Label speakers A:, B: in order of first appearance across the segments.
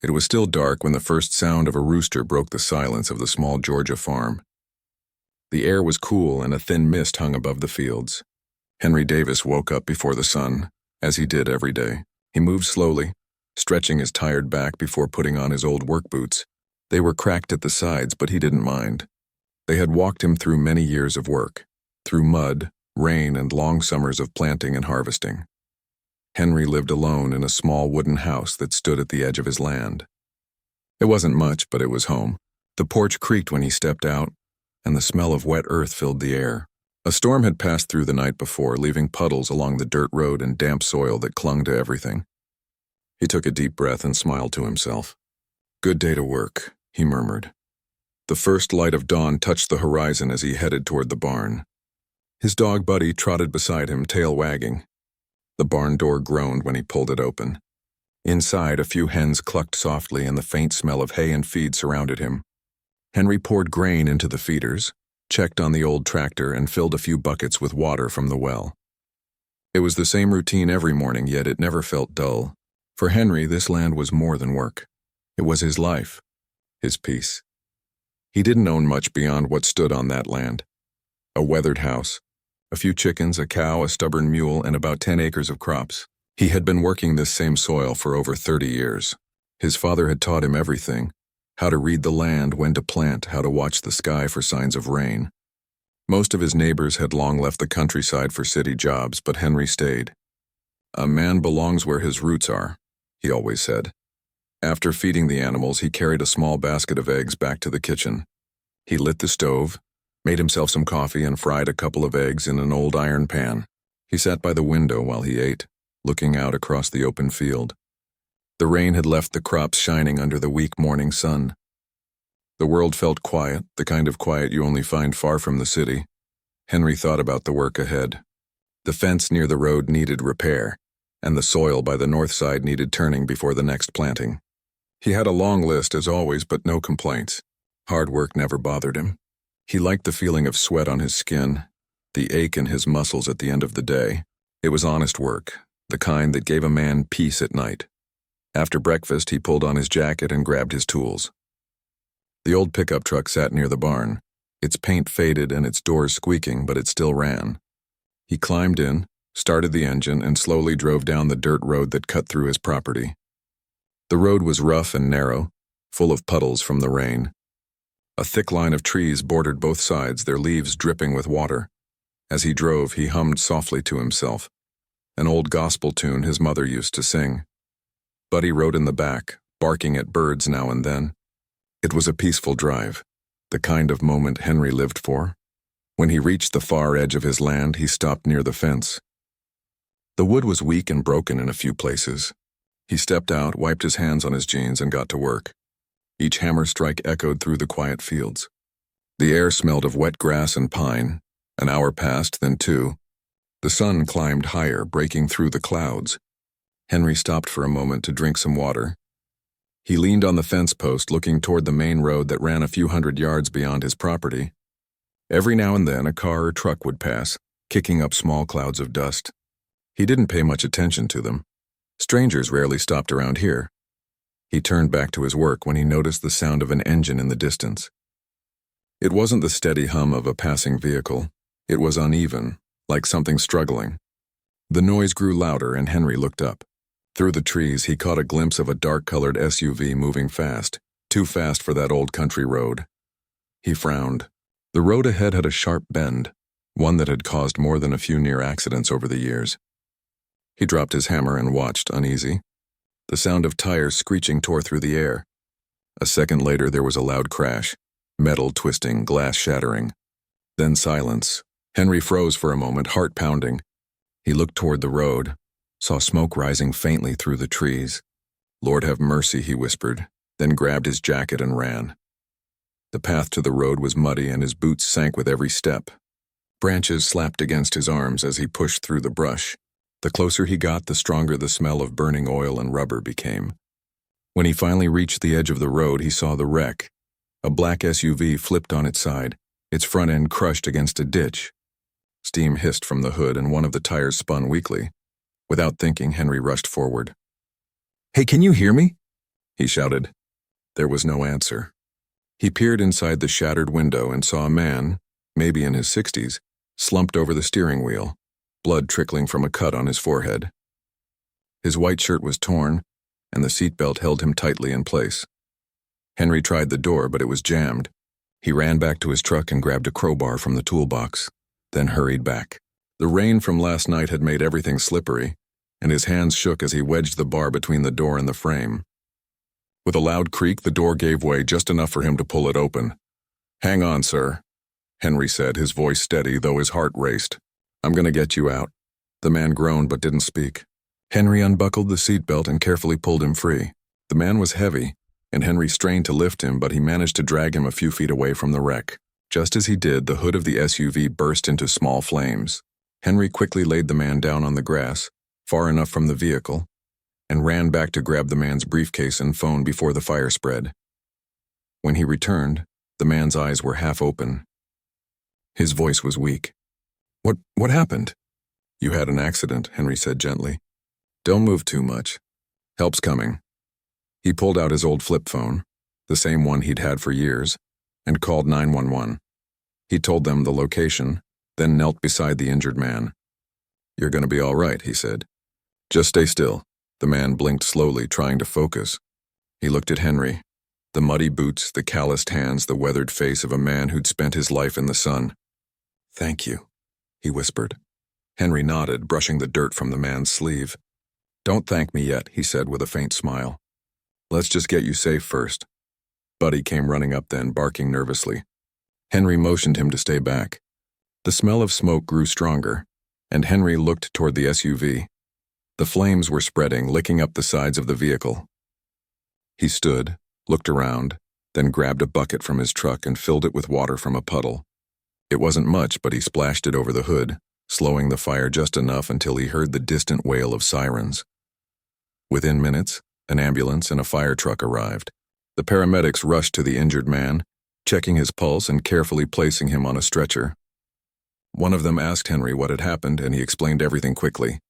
A: It was still dark when the first sound of a rooster broke the silence of the small Georgia farm. The air was cool and a thin mist hung above the fields. Henry Davis woke up before the sun, as he did every day. He moved slowly, stretching his tired back before putting on his old work boots. They were cracked at the sides, but he didn't mind. They had walked him through many years of work, through mud, rain, and long summers of planting and harvesting. Henry lived alone in a small wooden house that stood at the edge of his land. It wasn't much, but it was home. The porch creaked when he stepped out, and the smell of wet earth filled the air. A storm had passed through the night before, leaving puddles along the dirt road and damp soil that clung to everything. He took a deep breath and smiled to himself. "Good day to work," he murmured. The first light of dawn touched the horizon as he headed toward the barn. His dog Buddy trotted beside him, tail wagging. The barn door groaned when he pulled it open. Inside, a few hens clucked softly and the faint smell of hay and feed surrounded him. Henry poured grain into the feeders, checked on the old tractor, and filled a few buckets with water from the well. It was the same routine every morning, yet it never felt dull. For Henry, this land was more than work. It was his life, his peace. He didn't own much beyond what stood on that land. A weathered house, a few chickens, a cow, a stubborn mule, and about 10 acres of crops. He had been working this same soil for over 30 years. His father had taught him everything: how to read the land, when to plant, how to watch the sky for signs of rain. Most of his neighbors had long left the countryside for city jobs, but Henry stayed. "A man belongs where his roots are," he always said. After feeding the animals, he carried a small basket of eggs back to the kitchen. He lit the stove, made himself some coffee, and fried a couple of eggs in an old iron pan. He sat by the window while he ate, looking out across the open field. The rain had left the crops shining under the weak morning sun. The world felt quiet, the kind of quiet you only find far from the city. Henry thought about the work ahead. The fence near the road needed repair, and the soil by the north side needed turning before the next planting. He had a long list, as always, but no complaints. Hard work never bothered him. He liked the feeling of sweat on his skin, the ache in his muscles at the end of the day. It was honest work, the kind that gave a man peace at night. After breakfast, he pulled on his jacket and grabbed his tools. The old pickup truck sat near the barn, its paint faded and its doors squeaking, but it still ran. He climbed in, started the engine, and slowly drove down the dirt road that cut through his property. The road was rough and narrow, full of puddles from the rain. A thick line of trees bordered both sides, their leaves dripping with water. As he drove, he hummed softly to himself, an old gospel tune his mother used to sing. Buddy rode in the back, barking at birds now and then. It was a peaceful drive, the kind of moment Henry lived for. When he reached the far edge of his land, he stopped near the fence. The wood was weak and broken in a few places. He stepped out, wiped his hands on his jeans, and got to work. Each hammer strike echoed through the quiet fields. The air smelled of wet grass and pine. An hour passed, then 2. The sun climbed higher, breaking through the clouds. Henry stopped for a moment to drink some water. He leaned on the fence post, looking toward the main road that ran a few hundred yards beyond his property. Every now and then, a car or truck would pass, kicking up small clouds of dust. He didn't pay much attention to them. Strangers rarely stopped around here. He turned back to his work when he noticed the sound of an engine in the distance. It wasn't the steady hum of a passing vehicle. It was uneven, like something struggling. The noise grew louder, and Henry looked up. Through the trees, he caught a glimpse of a dark-colored SUV moving fast, too fast for that old country road. He frowned. The road ahead had a sharp bend, one that had caused more than a few near accidents over the years. He dropped his hammer and watched, uneasy. The sound of tires screeching tore through the air. A second later, there was a loud crash, metal twisting, glass shattering. Then silence. Henry froze for a moment, heart pounding. He looked toward the road, saw smoke rising faintly through the trees. "Lord have mercy," he whispered, then grabbed his jacket and ran. The path to the road was muddy, and his boots sank with every step. Branches slapped against his arms as he pushed through the brush. The closer he got, the stronger the smell of burning oil and rubber became. When he finally reached the edge of the road, he saw the wreck. A black SUV flipped on its side, its front end crushed against a ditch. Steam hissed from the hood, and one of the tires spun weakly. Without thinking, Henry rushed forward. "Hey, can you hear me?" he shouted. There was no answer. He peered inside the shattered window and saw a man, maybe in his 60s, slumped over the steering wheel, blood trickling from a cut on his forehead. His white shirt was torn, and the seatbelt held him tightly in place. Henry tried the door, but it was jammed. He ran back to his truck and grabbed a crowbar from the toolbox, then hurried back. The rain from last night had made everything slippery, and his hands shook as he wedged the bar between the door and the frame. With a loud creak, the door gave way just enough for him to pull it open. "Hang on, sir," Henry said, his voice steady, though his heart raced. "I'm gonna get you out." The man groaned but didn't speak. Henry unbuckled the seatbelt and carefully pulled him free. The man was heavy, and Henry strained to lift him, but he managed to drag him a few feet away from the wreck. Just as he did, the hood of the SUV burst into small flames. Henry quickly laid the man down on the grass, far enough from the vehicle, and ran back to grab the man's briefcase and phone before the fire spread. When he returned, the man's eyes were half open. His voice was weak. What happened?" "You had an accident," Henry said gently. "Don't move too much. Help's coming." He pulled out his old flip phone, the same one he'd had for years, and called 911. He told them the location, then knelt beside the injured man. "You're gonna be all right," he said. "Just stay still." The man blinked slowly, trying to focus. He looked at Henry, the muddy boots, the calloused hands, the weathered face of a man who'd spent his life in the sun. "Thank you," he whispered. Henry nodded, brushing the dirt from the man's sleeve. "Don't thank me yet," he said with a faint smile. "Let's just get you safe first." Buddy came running up then, barking nervously. Henry motioned him to stay back. The smell of smoke grew stronger, and Henry looked toward the SUV. The flames were spreading, licking up the sides of the vehicle. He stood, looked around, then grabbed a bucket from his truck and filled it with water from a puddle. It wasn't much, but he splashed it over the hood, slowing the fire just enough until he heard the distant wail of sirens. Within minutes, an ambulance and a fire truck arrived. The paramedics rushed to the injured man, checking his pulse and carefully placing him on a stretcher. One of them asked Henry what had happened, and he explained everything quickly.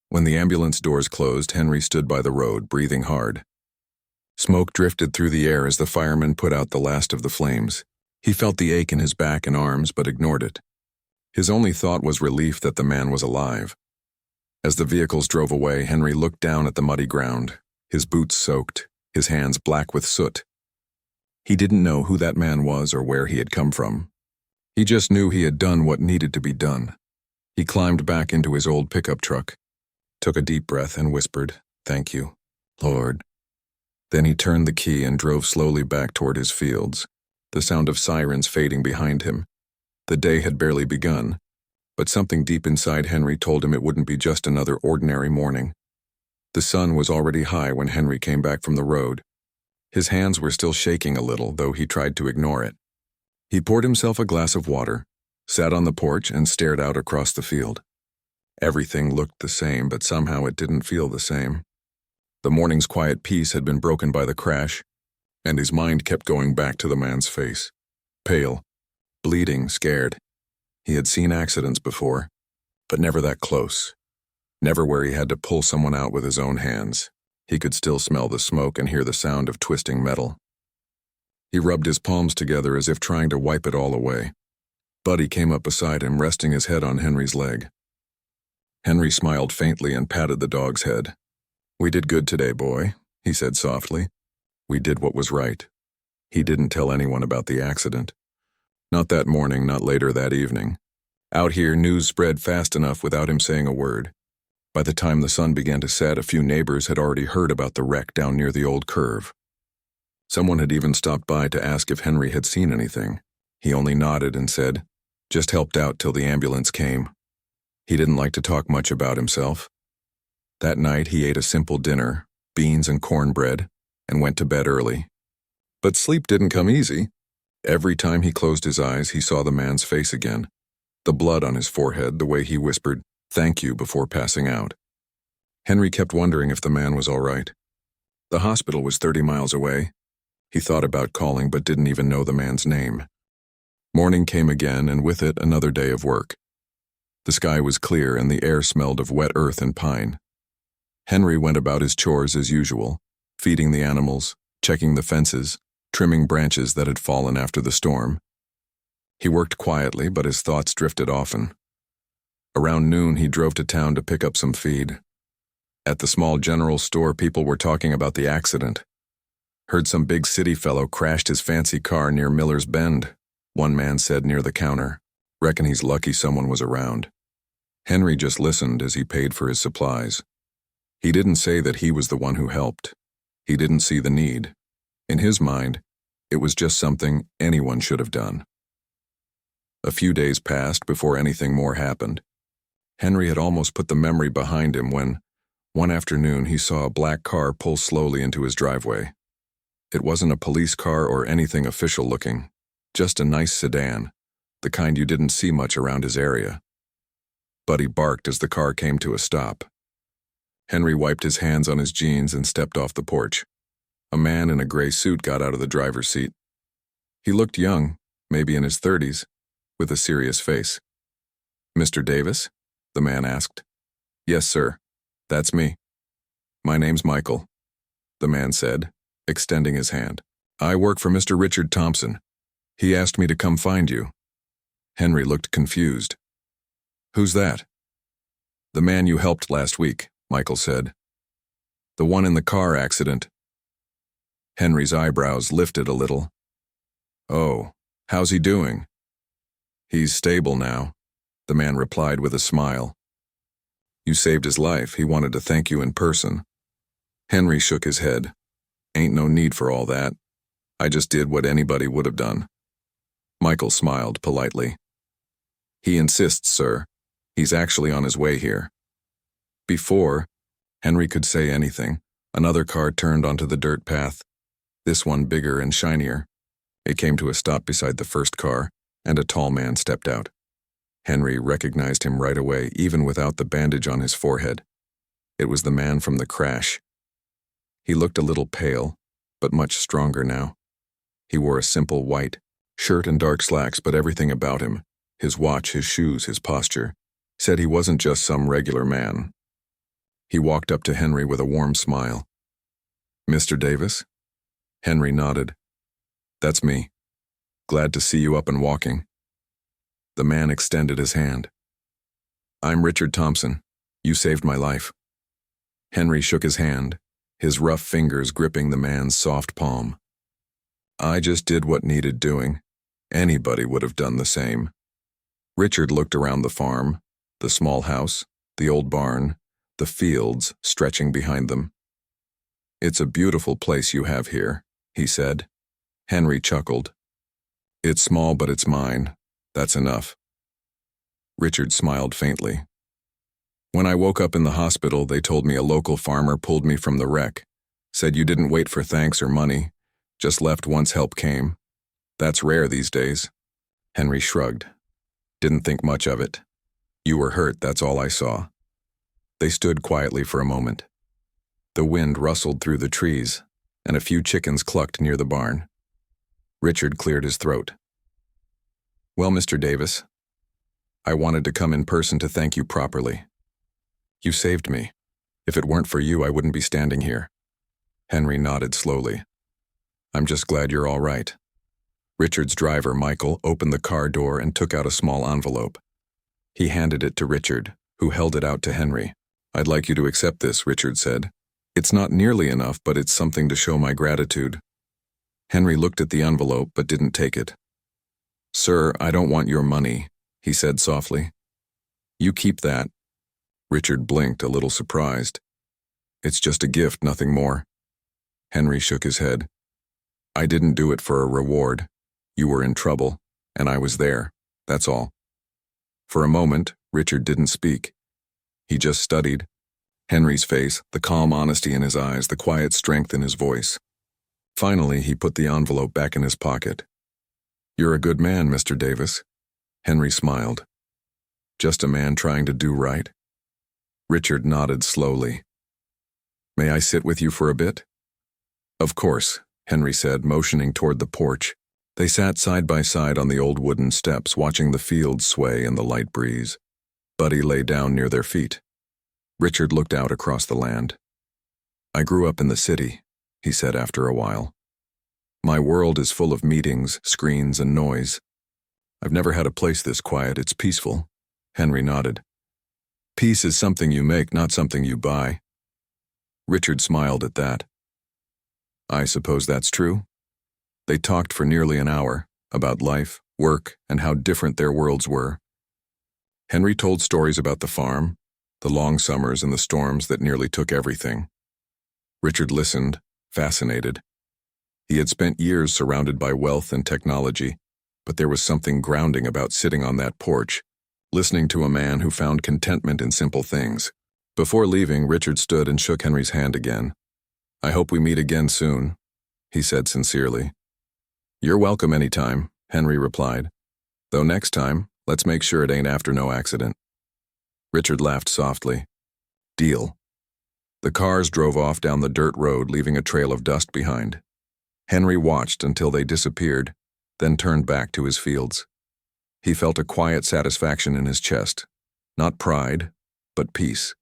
A: When the ambulance doors closed, Henry stood by the road, breathing hard. Smoke drifted through the air as the firemen put out the last of the flames. He felt the ache in his back and arms, but ignored it. His only thought was relief that the man was alive. As the vehicles drove away, Henry looked down at the muddy ground, his boots soaked, his hands black with soot. He didn't know who that man was or where he had come from. He just knew he had done what needed to be done. He climbed back into his old pickup truck, took a deep breath and whispered, "Thank you, Lord." Then he turned the key and drove slowly back toward his fields, the sound of sirens fading behind him. The day had barely begun, but something deep inside Henry told him it wouldn't be just another ordinary morning. The sun was already high when Henry came back from the road. His hands were still shaking a little, though he tried to ignore it. He poured himself a glass of water, sat on the porch, and stared out across the field. Everything looked the same, but somehow it didn't feel the same. The morning's quiet peace had been broken by the crash, and his mind kept going back to the man's face. Pale, bleeding, scared. He had seen accidents before, but never that close. Never where he had to pull someone out with his own hands. He could still smell the smoke and hear the sound of twisting metal. He rubbed his palms together as if trying to wipe it all away. Buddy came up beside him, resting his head on Henry's leg. Henry smiled faintly and patted the dog's head. "We did good today, boy," he said softly. "We did what was right." He didn't tell anyone about the accident. Not that morning, not later that evening. Out here, news spread fast enough without him saying a word. By the time the sun began to set, a few neighbors had already heard about the wreck down near the old curve. Someone had even stopped by to ask if Henry had seen anything. He only nodded and said, "Just helped out till the ambulance came." He didn't like to talk much about himself. That night he ate a simple dinner, beans and cornbread, and went to bed early. But sleep didn't come easy. Every time he closed his eyes, he saw the man's face again. The blood on his forehead, the way he whispered, "Thank you," before passing out. Henry kept wondering if the man was all right. The hospital was 30 miles away. He thought about calling but didn't even know the man's name. Morning came again, and with it another day of work. The sky was clear and the air smelled of wet earth and pine. Henry went about his chores as usual, feeding the animals, checking the fences, trimming branches that had fallen after the storm. He worked quietly, but his thoughts drifted often. Around noon, he drove to town to pick up some feed. At the small general store, people were talking about the accident. Heard some big city fellow crashed his fancy car near Miller's Bend, one man said near the counter. Reckon he's lucky someone was around. Henry just listened as he paid for his supplies. He didn't say that he was the one who helped. He didn't see the need. In his mind, it was just something anyone should have done. A few days passed before anything more happened. Henry had almost put the memory behind him when, one afternoon, he saw a black car pull slowly into his driveway. It wasn't a police car or anything official looking, just a nice sedan, the kind you didn't see much around his area. Buddy barked as the car came to a stop. Henry wiped his hands on his jeans and stepped off the porch. A man in a gray suit got out of the driver's seat. He looked young, maybe in his 30s, with a serious face. "Mr. Davis?" the man asked. "Yes, sir. That's me." "My name's Michael," the man said, extending his hand. "I work for Mr. Richard Thompson. He asked me to come find you." Henry looked confused. "Who's that?" "The man you helped last week," Michael said. "The one in the car accident." Henry's eyebrows lifted a little. "Oh, how's he doing?" "He's stable now," the man replied with a smile. "You saved his life. He wanted to thank you in person." Henry shook his head. "Ain't no need for all that. I just did what anybody would have done." Michael smiled politely. "He insists, sir. He's actually on his way here." Before Henry could say anything, another car turned onto the dirt path, this one bigger and shinier. It came to a stop beside the first car, and a tall man stepped out. Henry recognized him right away, even without the bandage on his forehead. It was the man from the crash. He looked a little pale, but much stronger now. He wore a simple white shirt and dark slacks, but everything about him, his watch, his shoes, his posture, said he wasn't just some regular man. He walked up to Henry with a warm smile. "Mr. Davis?" Henry nodded. "That's me. Glad to see you up and walking." The man extended his hand. "I'm Richard Thompson. You saved my life." Henry shook his hand, his rough fingers gripping the man's soft palm. "I just did what needed doing. Anybody would have done the same." Richard looked around the farm, the small house, the old barn, the fields stretching behind them. "It's a beautiful place you have here," he said. Henry chuckled. "It's small, but it's mine. That's enough." Richard smiled faintly. "When I woke up in the hospital, they told me a local farmer pulled me from the wreck, said you didn't wait for thanks or money, just left once help came. That's rare these days." Henry shrugged. "Didn't think much of it. You were hurt, that's all I saw." They stood quietly for a moment. The wind rustled through the trees, and a few chickens clucked near the barn. Richard cleared his throat. "Well, Mr. Davis, I wanted to come in person to thank you properly. You saved me. If it weren't for you, I wouldn't be standing here." Henry nodded slowly. "I'm just glad you're all right." Richard's driver, Michael, opened the car door and took out a small envelope. He handed it to Richard, who held it out to Henry. "I'd like you to accept this," Richard said. "It's not nearly enough, but it's something to show my gratitude." Henry looked at the envelope but didn't take it. "Sir, I don't want your money," he said softly. "You keep that." Richard blinked, a little surprised. "It's just a gift, nothing more." Henry shook his head. "I didn't do it for a reward. You were in trouble, and I was there. That's all." For a moment, Richard didn't speak. He just studied Henry's face, the calm honesty in his eyes, the quiet strength in his voice. Finally, he put the envelope back in his pocket. "You're a good man, Mr. Davis." Henry smiled. "Just a man trying to do right?" Richard nodded slowly. "May I sit with you for a bit?" "Of course," Henry said, motioning toward the porch. They sat side by side on the old wooden steps, watching the fields sway in the light breeze. Buddy lay down near their feet. Richard looked out across the land. "I grew up in the city," he said after a while. My world is full of meetings, screens, and noise. I've never had a place this quiet. It's peaceful. Henry nodded. Peace is something you make, not something you buy. Richard smiled at that. I suppose that's true. They talked for nearly an hour about life, work, and how different their worlds were. Henry told stories about the farm, the long summers and the storms that nearly took everything. Richard listened, fascinated. He had spent years surrounded by wealth and technology, but there was something grounding about sitting on that porch, listening to a man who found contentment in simple things. Before leaving, Richard stood and shook Henry's hand again. I hope we meet again soon, he said sincerely. You're welcome anytime, Henry replied. Though next time, let's make sure it ain't after no accident. Richard laughed softly. Deal. The cars drove off down the dirt road, leaving a trail of dust behind. Henry watched until they disappeared, then turned back to his fields. He felt a quiet satisfaction in his chest. Not pride, but peace.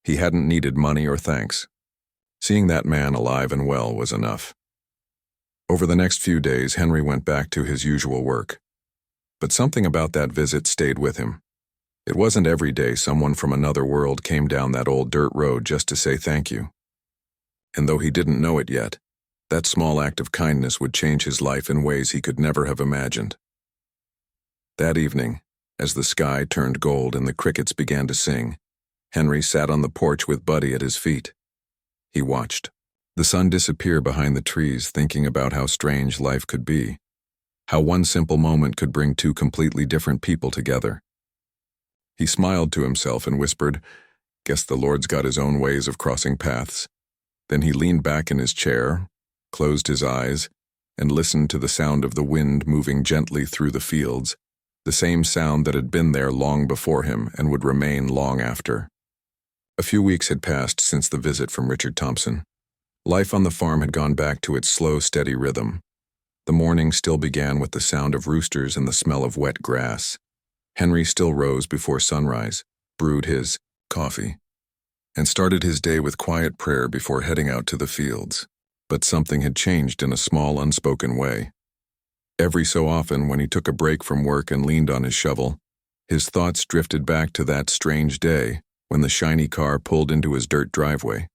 A: He hadn't needed money or thanks. Seeing that man alive and well was enough. Over the next few days, Henry went back to his usual work. But something about that visit stayed with him. It wasn't every day someone from another world came down that old dirt road just to say thank you. And though he didn't know it yet, that small act of kindness would change his life in ways he could never have imagined. That evening, as the sky turned gold and the crickets began to sing, Henry sat on the porch with Buddy at his feet. He watched the sun disappear behind the trees, thinking about how strange life could be, how one simple moment could bring two completely different people together. He smiled to himself and whispered, "Guess the Lord's got his own ways of crossing paths." Then he leaned back in his chair, closed his eyes, and listened to the sound of the wind moving gently through the fields, the same sound that had been there long before him and would remain long after. A few weeks had passed since the visit from Richard Thompson. Life on the farm had gone back to its slow, steady rhythm. The morning still began with the sound of roosters and the smell of wet grass. Henry still rose before sunrise, brewed his coffee, and started his day with quiet prayer before heading out to the fields. But something had changed in a small, unspoken way. Every so often, when he took a break from work and leaned on his shovel, his thoughts drifted back to that strange day when the shiny car pulled into his dirt driveway.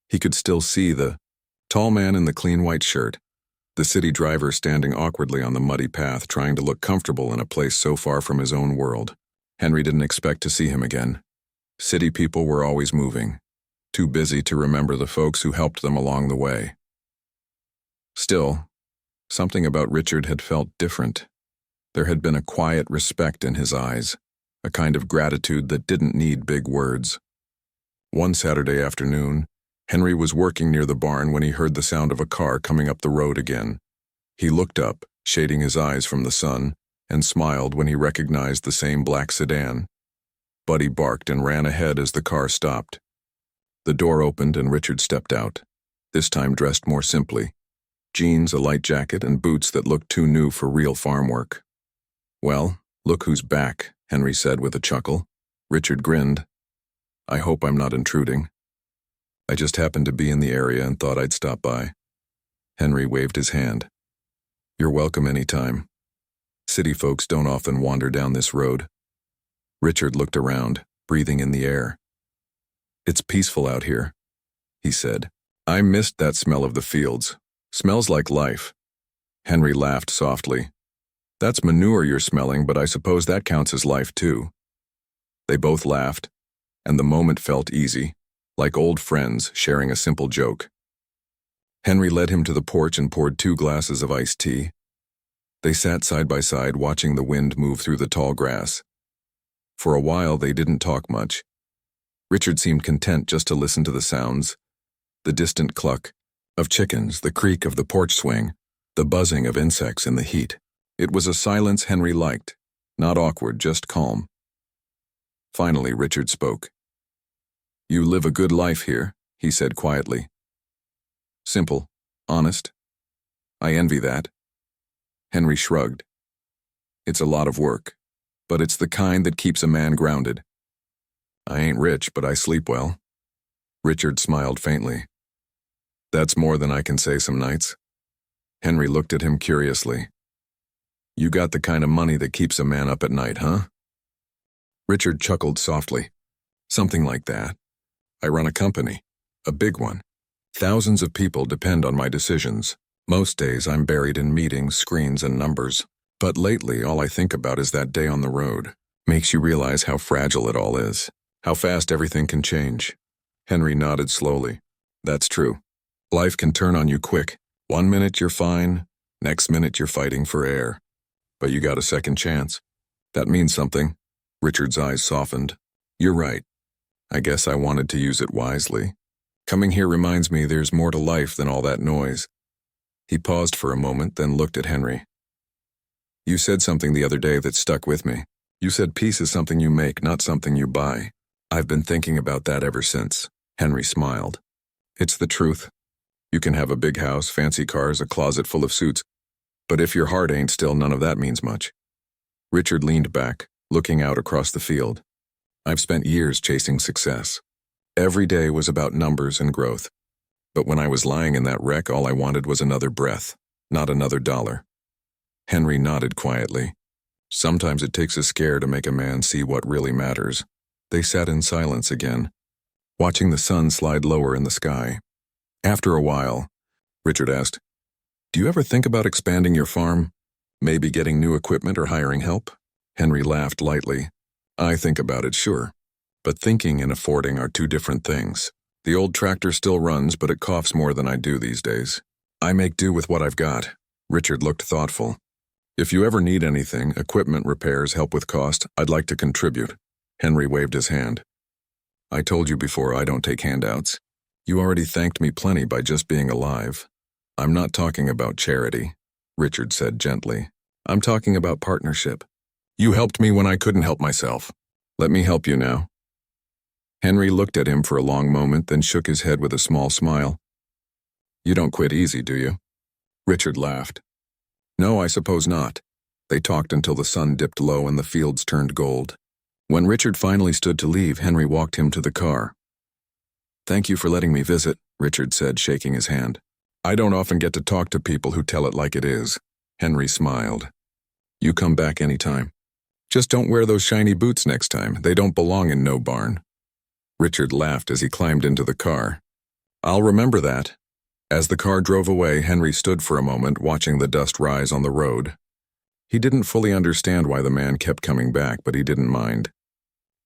A: He could still see the tall man in the clean white shirt, the city driver standing awkwardly on the muddy path trying to look comfortable in a place so far from his own world. Henry didn't expect to see him again. City people were always moving, too busy to remember the folks who helped them along the way. Still, something about Richard had felt different. There had been a quiet respect in his eyes, a kind of gratitude that didn't need big words. One Saturday afternoon, Henry was working near the barn when he heard the sound of a car coming up the road again. He looked up, shading his eyes from the sun, and smiled when he recognized the same black sedan. Buddy barked and ran ahead as the car stopped. The door opened and Richard stepped out, this time dressed more simply. Jeans, a light jacket, and boots that looked too new for real farm work. Well, look who's back, Henry said with a chuckle. Richard grinned. I hope I'm not intruding. I just happened to be in the area and thought I'd stop by. Henry waved his hand. You're welcome anytime. City folks don't often wander down this road. Richard looked around, breathing in the air. It's peaceful out here, he said. I missed that smell of the fields. Smells like life. Henry laughed softly. That's manure you're smelling, but I suppose that counts as life too. They both laughed, and the moment felt easy, like old friends sharing a simple joke. Henry led him to the porch and poured 2 glasses of iced tea. They sat side by side, watching the wind move through the tall grass. For a while, they didn't talk much. Richard seemed content just to listen to the sounds, the distant cluck of chickens, the creak of the porch swing, the buzzing of insects in the heat. It was a silence Henry liked, not awkward, just calm. Finally, Richard spoke. You live a good life here, he said quietly. Simple, honest. I envy that. Henry shrugged. It's a lot of work, but it's the kind that keeps a man grounded. I ain't rich, but I sleep well. Richard smiled faintly. That's more than I can say some nights. Henry looked at him curiously. You got the kind of money that keeps a man up at night, huh? Richard chuckled softly. Something like that. I run a company. A big one. Thousands of people depend on my decisions. Most days I'm buried in meetings, screens, and numbers. But lately all I think about is that day on the road. Makes you realize how fragile it all is. How fast everything can change. Henry nodded slowly. That's true. Life can turn on you quick. 1 minute you're fine, next minute you're fighting for air. But you got a second chance. That means something. Richard's eyes softened. You're right. I guess I wanted to use it wisely. Coming here reminds me there's more to life than all that noise. He paused for a moment, then looked at Henry. You said something the other day that stuck with me. You said peace is something you make, not something you buy. I've been thinking about that ever since. Henry smiled. It's the truth. You can have a big house, fancy cars, a closet full of suits. But if your heart ain't still, none of that means much. Richard leaned back, looking out across the field. I've spent years chasing success. Every day was about numbers and growth. But when I was lying in that wreck, all I wanted was another breath, not another dollar. Henry nodded quietly. Sometimes it takes a scare to make a man see what really matters. They sat in silence again, watching the sun slide lower in the sky. After a while, Richard asked, Do you ever think about expanding your farm? Maybe getting new equipment or hiring help? Henry laughed lightly. I think about it, sure. But thinking and affording are two different things. The old tractor still runs, but it coughs more than I do these days. I make do with what I've got. Richard looked thoughtful. If you ever need anything, equipment repairs, help with cost, I'd like to contribute. Henry waved his hand. I told you before I don't take handouts. You already thanked me plenty by just being alive. I'm not talking about charity, Richard said gently. I'm talking about partnership. You helped me when I couldn't help myself. Let me help you now. Henry looked at him for a long moment, then shook his head with a small smile. You don't quit easy, do you? Richard laughed. No, I suppose not. They talked until the sun dipped low and the fields turned gold. When Richard finally stood to leave, Henry walked him to the car. Thank you for letting me visit, Richard said, shaking his hand. I don't often get to talk to people who tell it like it is. Henry smiled. You come back anytime. Just don't wear those shiny boots next time. They don't belong in no barn. Richard laughed as he climbed into the car. I'll remember that. As the car drove away, Henry stood for a moment, watching the dust rise on the road. He didn't fully understand why the man kept coming back, but he didn't mind.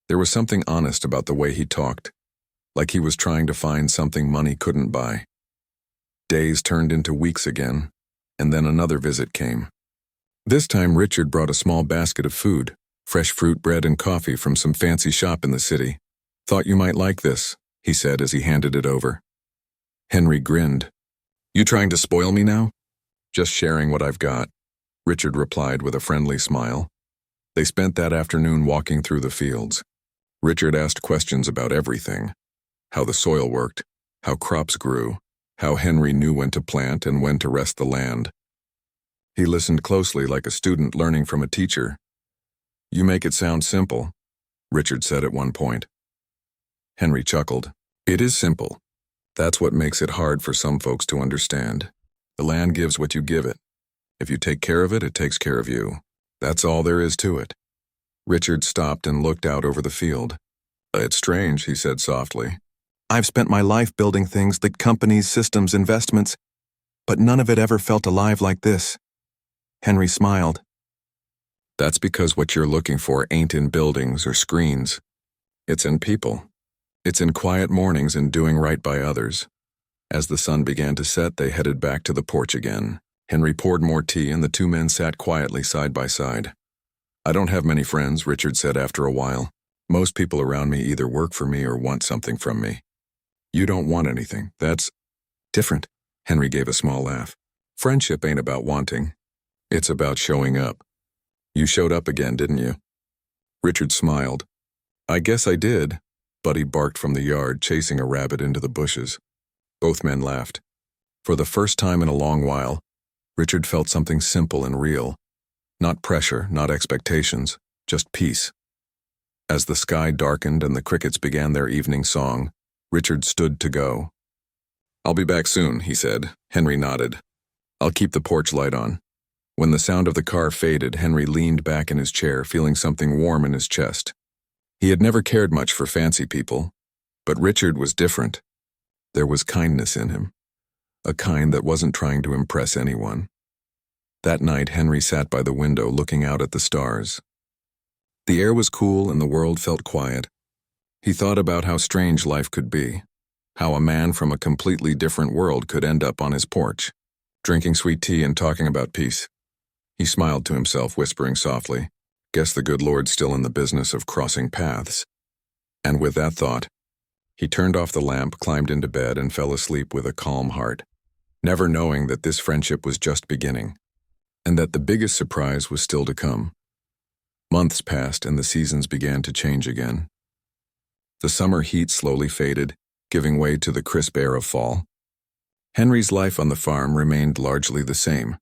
A: There was something honest about the way he talked, like he was trying to find something money couldn't buy. Days turned into weeks again, and then another visit came. This time Richard brought a small basket of food, fresh fruit, bread, and coffee from some fancy shop in the city. Thought you might like this, he said as he handed it over. Henry grinned. You trying to spoil me now? Just sharing what I've got, Richard replied with a friendly smile. They spent that afternoon walking through the fields. Richard asked questions about everything. How the soil worked, how crops grew, how Henry knew when to plant and when to rest the land. He listened closely like a student learning from a teacher. You make it sound simple, Richard said at one point. Henry chuckled. It is simple. That's what makes it hard for some folks to understand. The land gives what you give it. If you take care of it, it takes care of you. That's all there is to it. Richard stopped and looked out over the field. It's strange, he said softly. I've spent my life building things like companies, systems, investments, but none of it ever felt alive like this. Henry smiled. That's because what you're looking for ain't in buildings or screens. It's in people. It's in quiet mornings and doing right by others. As the sun began to set, they headed back to the porch again. Henry poured more tea and the two men sat quietly side by side. I don't have many friends, Richard said after a while. Most people around me either work for me or want something from me. You don't want anything. That's different. Henry gave a small laugh. Friendship ain't about wanting. It's about showing up. You showed up again, didn't you? Richard smiled. I guess I did. Buddy barked from the yard, chasing a rabbit into the bushes. Both men laughed. For the first time in a long while, Richard felt something simple and real. Not pressure, not expectations, just peace. As the sky darkened and the crickets began their evening song, Richard stood to go. I'll be back soon, he said. Henry nodded. I'll keep the porch light on. When the sound of the car faded, Henry leaned back in his chair, feeling something warm in his chest. He had never cared much for fancy people, but Richard was different. There was kindness in him, a kind that wasn't trying to impress anyone. That night, Henry sat by the window looking out at the stars. The air was cool and the world felt quiet. He thought about how strange life could be, how a man from a completely different world could end up on his porch, drinking sweet tea and talking about peace. He smiled to himself, whispering softly, "Guess the good Lord's still in the business of crossing paths." And with that thought, he turned off the lamp, climbed into bed, and fell asleep with a calm heart, never knowing that this friendship was just beginning, and that the biggest surprise was still to come. Months passed and the seasons began to change again. The summer heat slowly faded, giving way to the crisp air of fall. Henry's life on the farm remained largely the same.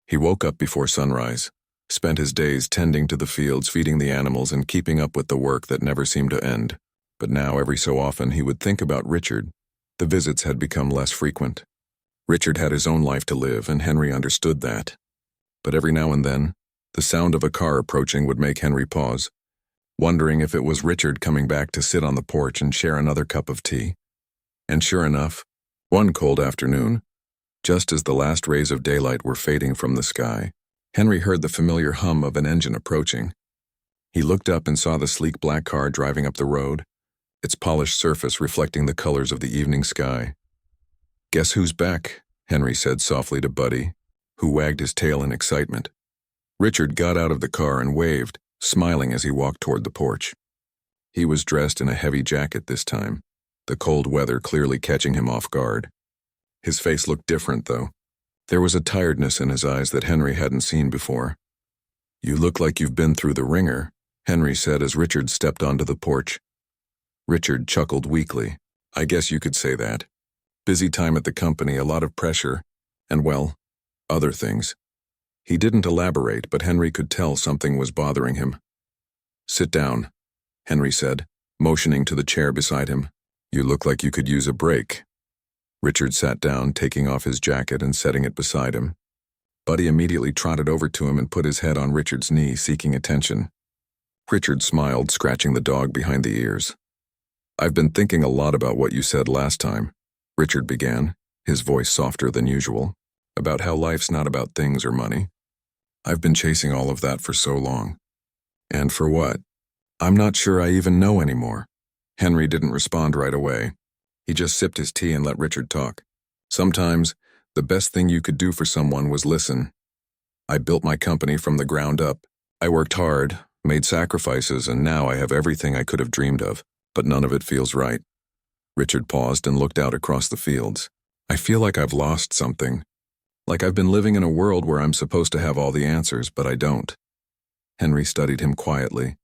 A: He woke up before sunrise, spent his days tending to the fields, feeding the animals, and keeping up with the work that never seemed to end. But now, every so often, he would think about Richard. The visits had become less frequent. Richard had his own life to live, and Henry understood that. But every now and then, the sound of a car approaching would make Henry pause, wondering if it was Richard coming back to sit on the porch and share another cup of tea. And sure enough, one cold afternoon, just as the last rays of daylight were fading from the sky, Henry heard the familiar hum of an engine approaching. He looked up and saw the sleek black car driving up the road, its polished surface reflecting the colors of the evening sky. "Guess who's back?" Henry said softly to Buddy, who wagged his tail in excitement. Richard got out of the car and waved, smiling as he walked toward the porch. He was dressed in a heavy jacket this time, the cold weather clearly catching him off guard. His face looked different, though. There was a tiredness in his eyes that Henry hadn't seen before. "You look like you've been through the ringer," Henry said as Richard stepped onto the porch. Richard chuckled weakly. "I guess you could say that. Busy time at the company, a lot of pressure, and well, other things." He didn't elaborate, but Henry could tell something was bothering him. "Sit down," Henry said, motioning to the chair beside him. "You look like you could use a break." Richard sat down, taking off his jacket and setting it beside him. Buddy immediately trotted over to him and put his head on Richard's knee, seeking attention. Richard smiled, scratching the dog behind the ears. "I've been thinking a lot about what you said last time," Richard began, his voice softer than usual, "about how life's not about things or money. I've been chasing all of that for so long. And for what? I'm not sure I even know anymore." Henry didn't respond right away. He just sipped his tea and let Richard talk. "Sometimes, the best thing you could do for someone was listen. I built my company from the ground up. I worked hard, made sacrifices, and now I have everything I could have dreamed of, but none of it feels right." Richard paused and looked out across the fields. "I feel like I've lost something. Like I've been living in a world where I'm supposed to have all the answers, but I don't." Henry studied him quietly,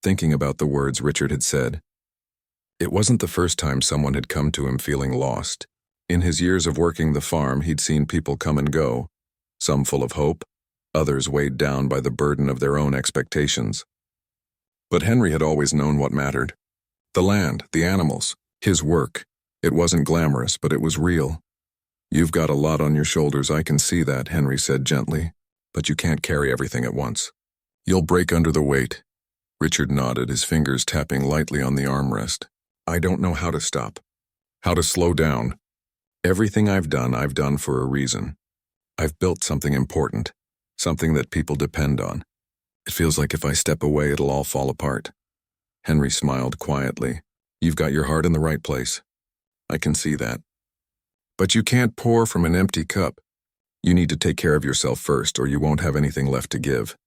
A: thinking about the words Richard had said. It wasn't the first time someone had come to him feeling lost. In his years of working the farm, he'd seen people come and go, some full of hope, others weighed down by the burden of their own expectations. But Henry had always known what mattered. The land, the animals, his work. It wasn't glamorous, but it was real. "You've got a lot on your shoulders, I can see that," Henry said gently, "but you can't carry everything at once. You'll break under the weight." Richard nodded, his fingers tapping lightly on the armrest. "I don't know how to stop, how to slow down. Everything I've done for a reason. I've built something important, something that people depend on. It feels like if I step away, it'll all fall apart." Henry smiled quietly. "You've got your heart in the right place. I can see that. But you can't pour from an empty cup. You need to take care of yourself first, or you won't have anything left to give."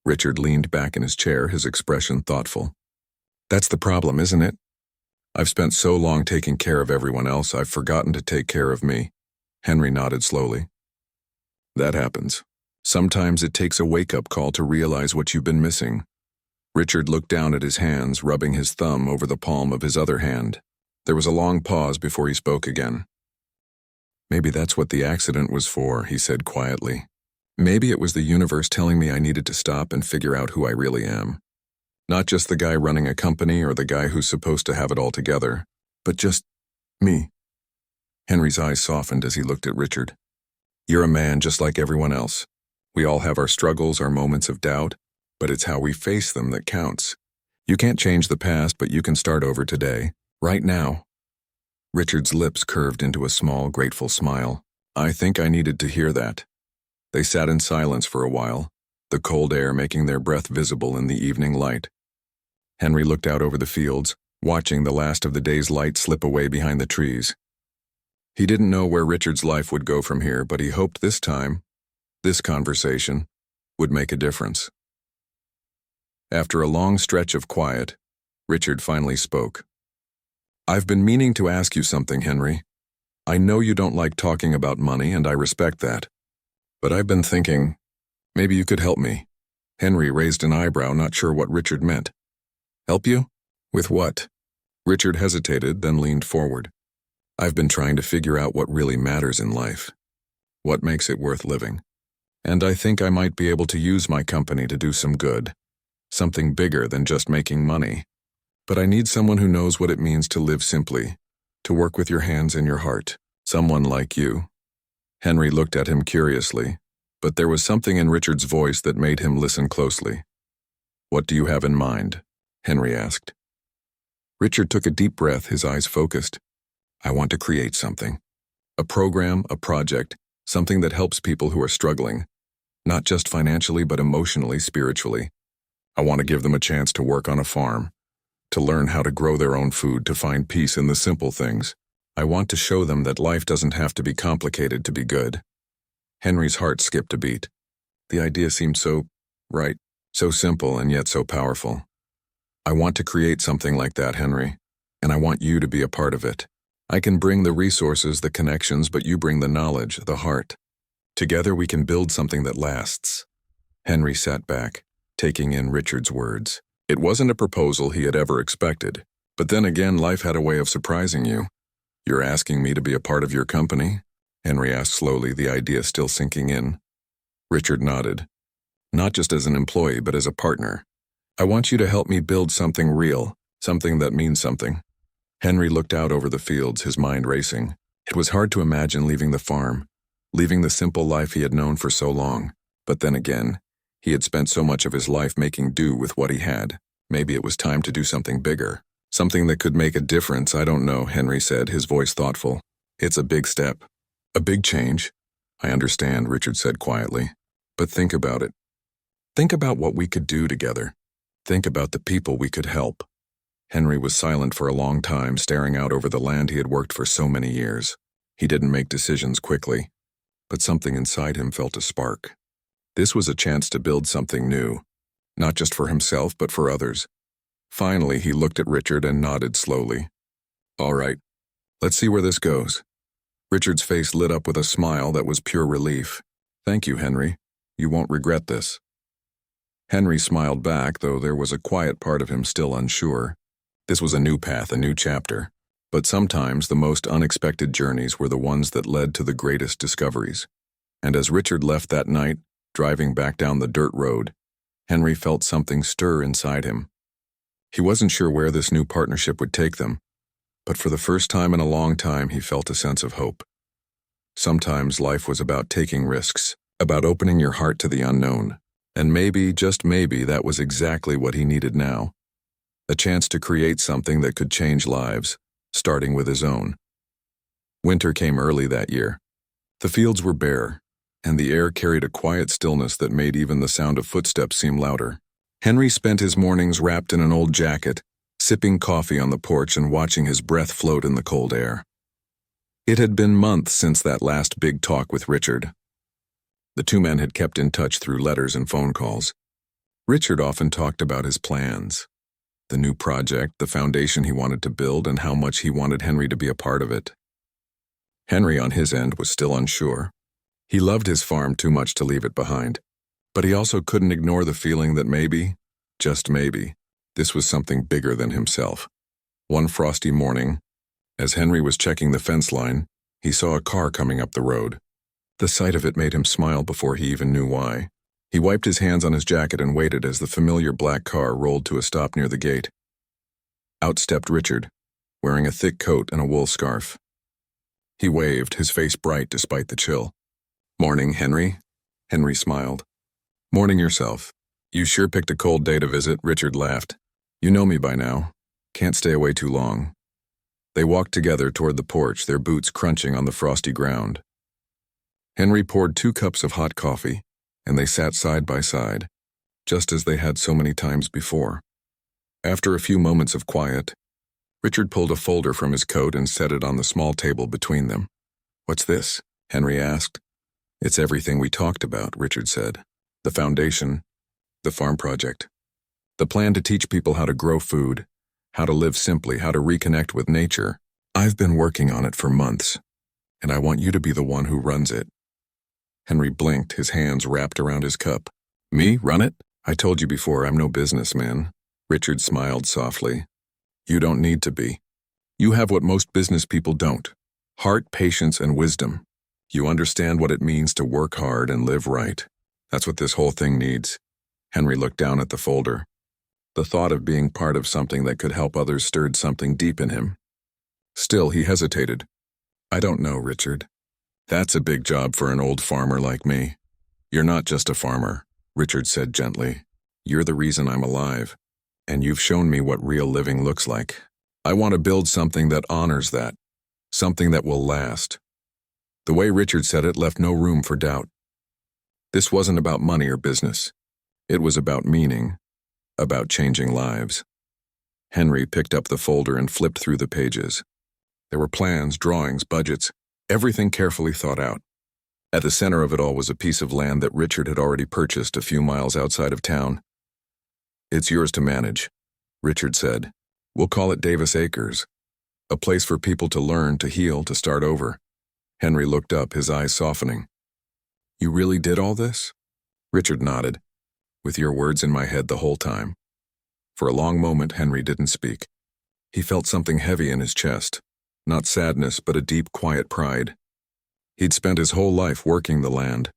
A: Richard leaned back in his chair, his expression thoughtful. "That's the problem, isn't it? I've spent so long taking care of everyone else, I've forgotten to take care of me." Henry nodded slowly. "That happens. Sometimes it takes a wake-up call to realize what you've been missing." Richard looked down at his hands, rubbing his thumb over the palm of his other hand. There was a long pause before he spoke again. "Maybe that's what the accident was for," he said quietly. "Maybe it was the universe telling me I needed to stop and figure out who I really am. Not just the guy running a company or the guy who's supposed to have it all together, but just me." Henry's eyes softened as he looked at Richard. You're a man just like everyone else. We all have our struggles, our moments of doubt, but it's how we face them that counts. You can't change the past, but you can start over today, right now. Richard's lips curved into a small, grateful smile. I think I needed to hear that. They sat in silence for a while, the cold air making their breath visible in the evening light. Henry looked out over the fields, watching the last of the day's light slip away behind the trees. He didn't know where Richard's life would go from here, but he hoped this time, this conversation, would make a difference. After a long stretch of quiet, Richard finally spoke. I've been meaning to ask you something, Henry. I know you don't like talking about money, and I respect that. But I've been thinking, maybe you could help me. Henry raised an eyebrow, not sure what Richard meant. Help you? With what? Richard hesitated, then leaned forward. I've been trying to figure out what really matters in life. What makes it worth living. And I think I might be able to use my company to do some good. Something bigger than just making money. But I need someone who knows what it means to live simply, to work with your hands and your heart. Someone like you. Henry looked at him curiously, but there was something in Richard's voice that made him listen closely. What do you have in mind? Henry asked. Richard took a deep breath, his eyes focused. I want to create something. A program, a project, something that helps people who are struggling. Not just financially, but emotionally, spiritually. I want to give them a chance to work on a farm, to learn how to grow their own food, to find peace in the simple things. I want to show them that life doesn't have to be complicated to be good. Henry's heart skipped a beat. The idea seemed so right, so simple and yet so powerful. I want to create something like that, Henry, and I want you to be a part of it. I can bring the resources, the connections, but you bring the knowledge, the heart. Together we can build something that lasts. Henry sat back, taking in Richard's words. It wasn't a proposal he had ever expected, but then again life had a way of surprising you. You're asking me to be a part of your company? Henry asked slowly, the idea still sinking in. Richard nodded. Not just as an employee, but as a partner. I want you to help me build something real, something that means something. Henry looked out over the fields, his mind racing. It was hard to imagine leaving the farm, leaving the simple life he had known for so long. But then again, he had spent so much of his life making do with what he had. Maybe it was time to do something bigger. Something that could make a difference. I don't know, Henry said, his voice thoughtful. It's a big step. A big change. I understand, Richard said quietly. But think about it. Think about what we could do together. Think about the people we could help. Henry was silent for a long time, staring out over the land he had worked for so many years. He didn't make decisions quickly, but something inside him felt a spark. This was a chance to build something new, not just for himself, but for others. Finally, he looked at Richard and nodded slowly. All right, let's see where this goes. Richard's face lit up with a smile that was pure relief. Thank you, Henry. You won't regret this. Henry smiled back, though there was a quiet part of him still unsure. This was a new path, a new chapter. But sometimes the most unexpected journeys were the ones that led to the greatest discoveries. And as Richard left that night, driving back down the dirt road, Henry felt something stir inside him. He wasn't sure where this new partnership would take them, but for the first time in a long time he felt a sense of hope. Sometimes life was about taking risks, about opening your heart to the unknown, and maybe, just maybe, that was exactly what he needed now. A chance to create something that could change lives, starting with his own. Winter came early that year. The fields were bare, and the air carried a quiet stillness that made even the sound of footsteps seem louder. Henry spent his mornings wrapped in an old jacket, sipping coffee on the porch and watching his breath float in the cold air. It had been months since that last big talk with Richard. The two men had kept in touch through letters and phone calls. Richard often talked about his plans, the new project, the foundation he wanted to build, and how much he wanted Henry to be a part of it. Henry, on his end, was still unsure. He loved his farm too much to leave it behind. But he also couldn't ignore the feeling that maybe, just maybe, this was something bigger than himself. One frosty morning, as Henry was checking the fence line, he saw a car coming up the road. The sight of it made him smile before he even knew why. He wiped his hands on his jacket and waited as the familiar black car rolled to a stop near the gate. Out stepped Richard, wearing a thick coat and a wool scarf. He waved, his face bright despite the chill. "Morning, Henry." Henry smiled. "Morning yourself. You sure picked a cold day to visit," Richard laughed. "You know me by now. Can't stay away too long." They walked together toward the porch, their boots crunching on the frosty ground. Henry poured 2 cups of hot coffee, and they sat side by side, just as they had so many times before. After a few moments of quiet, Richard pulled a folder from his coat and set it on the small table between them. "What's this?" Henry asked. "It's everything we talked about," Richard said. "The foundation, the farm project, the plan to teach people how to grow food, how to live simply, how to reconnect with nature. I've been working on it for months, and I want you to be the one who runs it." Henry blinked, his hands wrapped around his cup. "Me, run it? I told you before, I'm no businessman." Richard smiled softly. "You don't need to be. You have what most business people don't: heart, patience, and wisdom. You understand what it means to work hard and live right. That's what this whole thing needs." Henry looked down at the folder. The thought of being part of something that could help others stirred something deep in him. Still, he hesitated. "I don't know, Richard. That's a big job for an old farmer like me." "You're not just a farmer," Richard said gently. "You're the reason I'm alive, and you've shown me what real living looks like. I want to build something that honors that, something that will last." The way Richard said it left no room for doubt. This wasn't about money or business. It was about meaning, about changing lives. Henry picked up the folder and flipped through the pages. There were plans, drawings, budgets, everything carefully thought out. At the center of it all was a piece of land that Richard had already purchased a few miles outside of town. "It's yours to manage," Richard said. "We'll call it Davis Acres. A place for people to learn, to heal, to start over." Henry looked up, his eyes softening. "You really did all this?" Richard nodded. "With your words in my head the whole time." For a long moment, Henry didn't speak. He felt something heavy in his chest. Not sadness, but a deep, quiet pride. He'd spent his whole life working the land,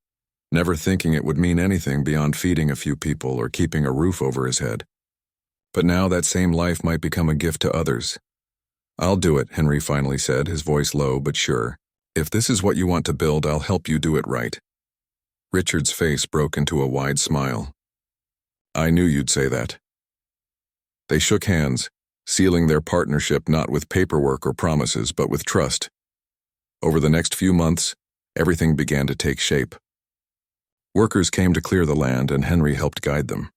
A: never thinking it would mean anything beyond feeding a few people or keeping a roof over his head. But now that same life might become a gift to others. "I'll do it," Henry finally said, his voice low but sure. "If this is what you want to build, I'll help you do it right." Richard's face broke into a wide smile. "I knew you'd say that." They shook hands, sealing their partnership not with paperwork or promises, but with trust. Over the next few months, everything began to take shape. Workers came to clear the land, and Henry helped guide them.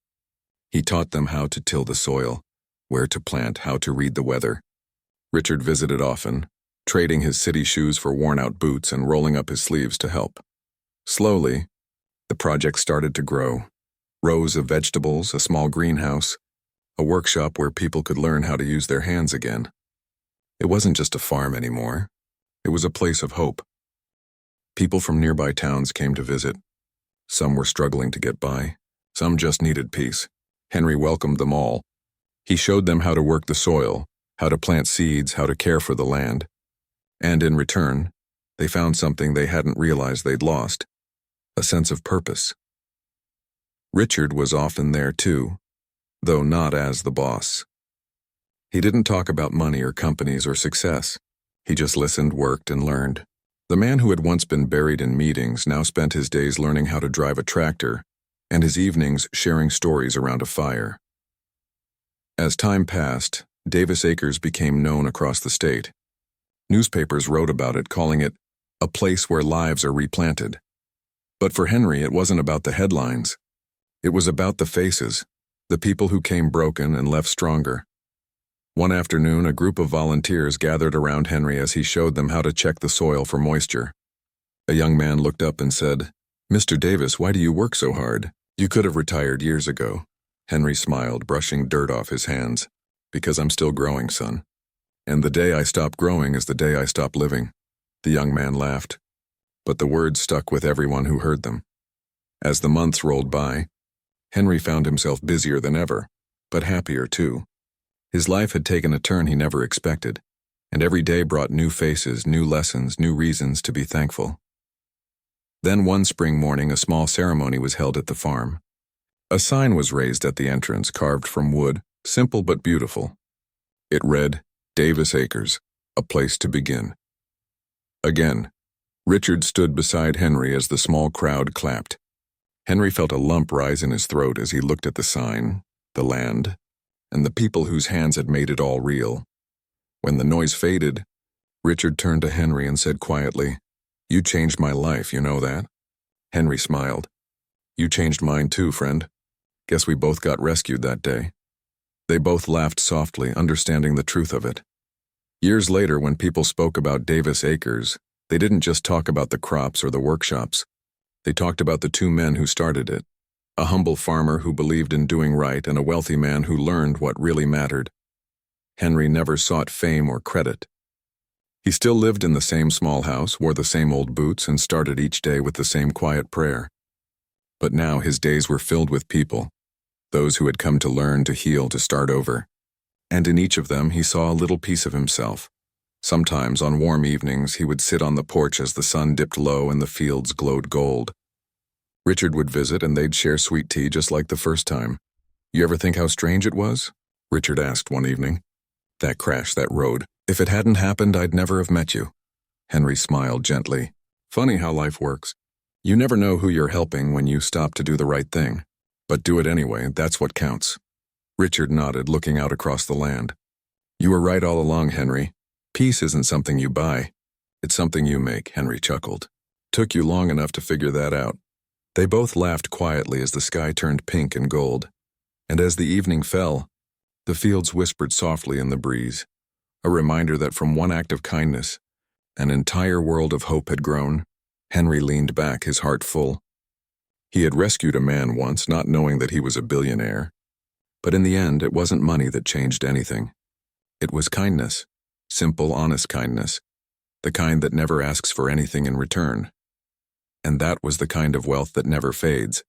A: He taught them how to till the soil, where to plant, how to read the weather. Richard visited often, trading his city shoes for worn-out boots and rolling up his sleeves to help. Slowly, the project started to grow. Rows of vegetables, a small greenhouse, a workshop where people could learn how to use their hands again. It wasn't just a farm anymore. It was a place of hope. People from nearby towns came to visit. Some were struggling to get by. Some just needed peace. Henry welcomed them all. He showed them how to work the soil, how to plant seeds, how to care for the land. And in return, they found something they hadn't realized they'd lost: a sense of purpose. Richard was often there too, though not as the boss. He didn't talk about money or companies or success. He just listened, worked, and learned. The man who had once been buried in meetings now spent his days learning how to drive a tractor, and his evenings sharing stories around a fire. As time passed, Davis Acres became known across the state. Newspapers wrote about it, calling it a place where lives are replanted. But for Henry, it wasn't about the headlines. It was about the faces, the people who came broken and left stronger. One afternoon, a group of volunteers gathered around Henry as he showed them how to check the soil for moisture. A young man looked up and said, "Mr. Davis, why do you work so hard? You could have retired years ago." Henry smiled, brushing dirt off his hands. "Because I'm still growing, son. And the day I stop growing is the day I stop living." The young man laughed, but the words stuck with everyone who heard them. As the months rolled by, Henry found himself busier than ever, but happier too. His life had taken a turn he never expected, and every day brought new faces, new lessons, new reasons to be thankful. Then one spring morning, a small ceremony was held at the farm. A sign was raised at the entrance, carved from wood, simple but beautiful. It read, "Davis Acres, a place to begin." Again, Richard stood beside Henry as the small crowd clapped. Henry felt a lump rise in his throat as he looked at the sign, the land, and the people whose hands had made it all real. When the noise faded, Richard turned to Henry and said quietly, "You changed my life, you know that?" Henry smiled. "You changed mine too, friend. Guess we both got rescued that day." They both laughed softly, understanding the truth of it. Years later, when people spoke about Davis Acres, they didn't just talk about the crops or the workshops. They talked about the two men who started it, a humble farmer who believed in doing right and a wealthy man who learned what really mattered. Henry never sought fame or credit. He still lived in the same small house, wore the same old boots, and started each day with the same quiet prayer. But now his days were filled with people, those who had come to learn, to heal, to start over. And in each of them he saw a little piece of himself. Sometimes on warm evenings he would sit on the porch as the sun dipped low and the fields glowed gold. Richard would visit and they'd share sweet tea just like the first time. "You ever think how strange it was?" Richard asked one evening. "That crash, that road. If it hadn't happened, I'd never have met you." Henry smiled gently. "Funny how life works. You never know who you're helping when you stop to do the right thing. But do it anyway, that's what counts." Richard nodded, looking out across the land. "You were right all along, Henry. Peace isn't something you buy. It's something you make," Henry chuckled. "Took you long enough to figure that out." They both laughed quietly as the sky turned pink and gold. And as the evening fell, the fields whispered softly in the breeze, a reminder that from one act of kindness, an entire world of hope had grown. Henry leaned back, his heart full. He had rescued a man once, not knowing that he was a billionaire. But in the end, it wasn't money that changed anything. It was kindness, simple, honest kindness, the kind that never asks for anything in return. And that was the kind of wealth that never fades.